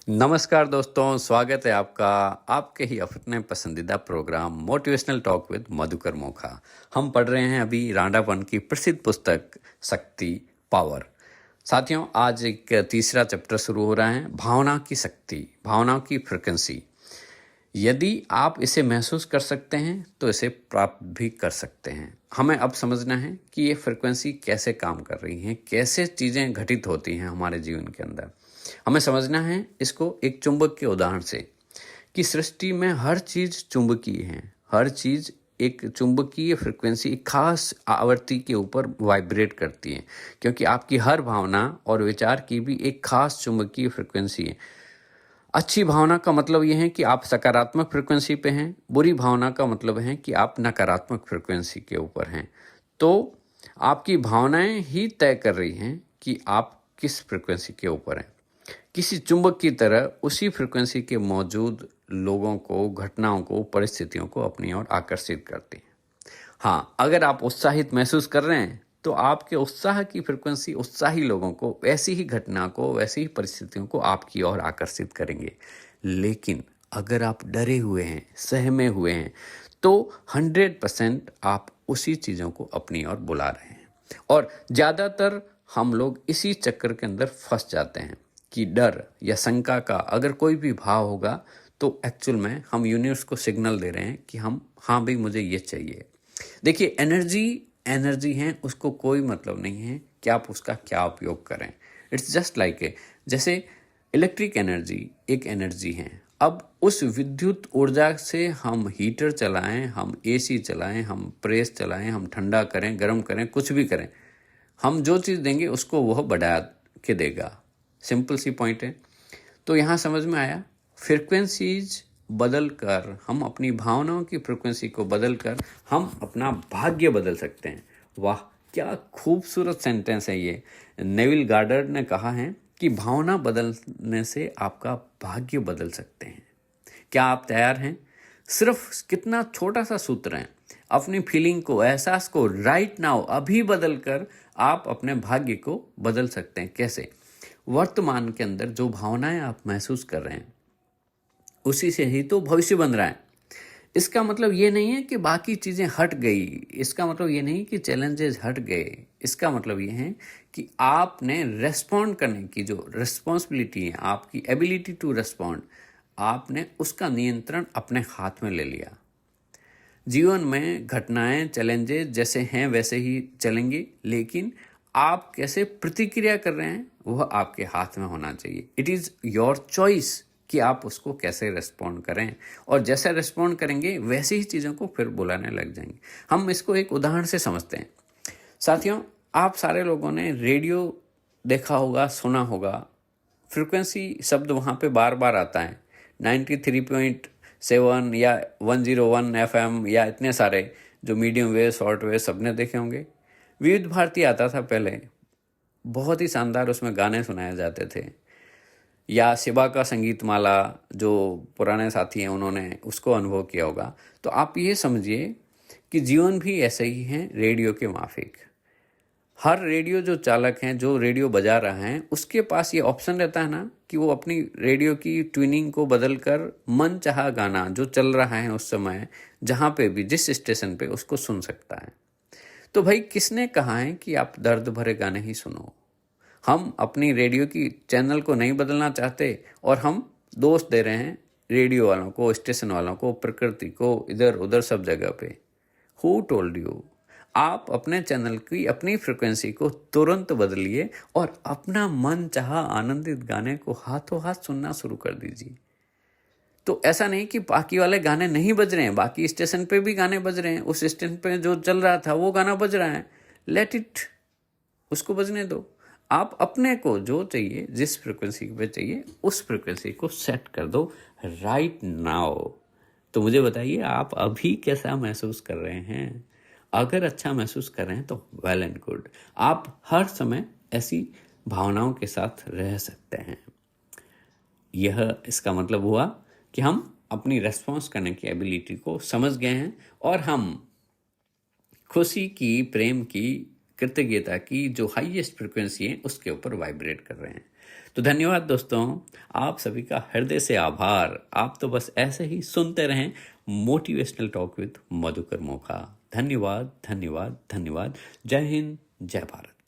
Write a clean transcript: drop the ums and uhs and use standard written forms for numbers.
नमस्कार दोस्तों, स्वागत है आपका आपके ही अपने पसंदीदा program motivational talk with Madhukar Mokha. हम पढ़ रहे हैं अभी रांडावन की प्रसिद्ध पुस्तक शक्ति पावर। साथियों, आज एक तीसरा चैप्टर शुरू हो रहा है, भावना की शक्ति, भावनाओं की फ्रिक्वेंसी। यदि आप इसे महसूस कर सकते हैं तो इसे प्राप्त भी कर सकते हैं। हमें अब समझना है कि ये फ्रिक्वेंसी कैसे काम कर रही हैं, कैसे चीज़ें घटित होती हैं हमारे जीवन के अंदर। हमें समझना है इसको एक चुंबक के उदाहरण से, कि सृष्टि में हर चीज़ चुंबकीय है। हर चीज़ एक चुंबकीय फ्रिक्वेंसी, एक खास आवृत्ति के ऊपर वाइब्रेट करती है, क्योंकि आपकी हर भावना और विचार की भी एक खास चुंबकीय फ्रिक्वेंसी है। अच्छी भावना का मतलब यह है कि आप सकारात्मक फ्रिक्वेंसी पे हैं, बुरी भावना का मतलब है कि आप नकारात्मक फ्रिक्वेंसी के ऊपर हैं। तो आपकी भावनाएं ही तय कर रही हैं कि आप किस फ्रिक्वेंसी के ऊपर हैं। किसी चुंबक की तरह उसी फ्रिक्वेंसी के मौजूद लोगों को, घटनाओं को, परिस्थितियों को अपनी ओर आकर्षित करती हैं। हाँ, अगर आप उत्साहित महसूस कर रहे हैं तो आपके उत्साह की फ्रिक्वेंसी उत्साही लोगों को, वैसी ही घटना को, वैसी ही परिस्थितियों को आपकी ओर आकर्षित करेंगे। लेकिन अगर आप डरे हुए हैं, सहमे हुए हैं, तो 100% आप उसी चीज़ों को अपनी ओर बुला रहे हैं। और ज़्यादातर हम लोग इसी चक्कर के अंदर फंस जाते हैं कि डर या शंका का अगर कोई भी भाव होगा तो एक्चुअल में हम यूनिवर्स को सिग्नल दे रहे हैं कि हाँ भाई, मुझे ये चाहिए। देखिए, एनर्जी है, उसको कोई मतलब नहीं है कि आप उसका क्या उपयोग करें। इट्स जस्ट लाइक जैसे इलेक्ट्रिक एनर्जी एक एनर्जी है। अब उस विद्युत ऊर्जा से हम हीटर चलाएं, हम एसी चलाएं, हम प्रेस चलाएं, हम ठंडा करें, गर्म करें, कुछ भी करें, हम जो चीज़ देंगे उसको वह बढ़ा के देगा। सिंपल सी पॉइंट है। तो यहाँ समझ में आया, फ्रिक्वेंसीज बदल कर, हम अपनी भावनाओं की फ्रिक्वेंसी को बदल कर हम अपना भाग्य बदल सकते हैं। वाह, क्या खूबसूरत सेंटेंस है ये। नेविल गार्डर ने कहा है कि भावना बदलने से आपका भाग्य बदल सकते हैं। क्या आप तैयार हैं? सिर्फ कितना छोटा सा सूत्र है, अपनी फीलिंग को, एहसास को राइट नाउ अभी बदल कर आप अपने भाग्य को बदल सकते हैं। कैसे? वर्तमान के अंदर जो भावनाएं आप महसूस कर रहे हैं उसी से ही तो भविष्य बन रहा है। इसका मतलब ये नहीं है कि बाकी चीज़ें हट गई, इसका मतलब ये नहीं कि चैलेंजेस हट गए। इसका मतलब ये है कि आपने रेस्पॉन्ड करने की जो रिस्पॉन्सिबिलिटी है, आपकी एबिलिटी टू रेस्पॉन्ड, आपने उसका नियंत्रण अपने हाथ में ले लिया। जीवन में घटनाएं, चैलेंजेस जैसे हैं वैसे ही चलेंगे, लेकिन आप कैसे प्रतिक्रिया कर रहे हैं वह आपके हाथ में होना चाहिए। इट इज़ योर चॉइस कि आप उसको कैसे रेस्पॉन्ड करें, और जैसे रेस्पॉन्ड करेंगे वैसे ही चीज़ों को फिर बुलाने लग जाएंगे। हम इसको एक उदाहरण से समझते हैं। साथियों, आप सारे लोगों ने रेडियो देखा होगा, सुना होगा। फ्रिक्वेंसी शब्द वहाँ पे बार बार आता है। 93.7 या 101 FM या इतने सारे जो मीडियम वेव, शॉर्ट वेव सबने देखे होंगे। विविध भारती आता था पहले, बहुत ही शानदार उसमें गाने सुनाए जाते थे। या शिवा का संगीत माला, जो पुराने साथी हैं उन्होंने उसको अनुभव किया होगा। तो आप ये समझिए कि जीवन भी ऐसे ही है, रेडियो के माफिक। हर रेडियो जो चालक हैं, जो रेडियो बजा रहा है, उसके पास ये ऑप्शन रहता है ना कि वो अपनी रेडियो की ट्यूनिंग को बदल कर मन चाहा गाना जो चल रहा है उस समय, जहाँ पे भी, जिस स्टेशन पे, उसको सुन सकता है। तो भाई, किसने कहा है कि आप दर्द भरे गाने ही सुनो? हम अपनी रेडियो की चैनल को नहीं बदलना चाहते और हम दोष दे रहे हैं रेडियो वालों को, स्टेशन वालों को, प्रकृति को, इधर उधर सब जगह पे। Who told you? आप अपने चैनल की, अपनी फ्रिक्वेंसी को तुरंत बदलिए और अपना मन चाहा आनंदित गाने को हाथों हाथ सुनना शुरू कर दीजिए। तो ऐसा नहीं कि बाकी वाले गाने नहीं बज रहे हैं, बाकी स्टेशन पे भी गाने बज रहे हैं, उस स्टेशन पे जो चल रहा था वो गाना बज रहा है, लेट इट, उसको बजने दो। आप अपने को जो चाहिए, जिस फ्रिक्वेंसी पे चाहिए, उस फ्रिक्वेंसी को सेट कर दो राइट नाउ। तो मुझे बताइए, आप अभी कैसा महसूस कर रहे हैं? अगर अच्छा महसूस कर रहे हैं तो वेल एंड गुड। आप हर समय ऐसी भावनाओं के साथ रह सकते हैं। यह इसका मतलब हुआ कि हम अपनी रेस्पॉन्स करने की एबिलिटी को समझ गए हैं और हम खुशी की, प्रेम की, कृतज्ञता की जो हाईएस्ट फ्रिक्वेंसी है उसके ऊपर वाइब्रेट कर रहे हैं। तो धन्यवाद दोस्तों, आप सभी का हृदय से आभार। आप तो बस ऐसे ही सुनते रहें motivational talk with Madhukar Mokha. धन्यवाद, धन्यवाद, धन्यवाद। जय हिंद, जय भारत।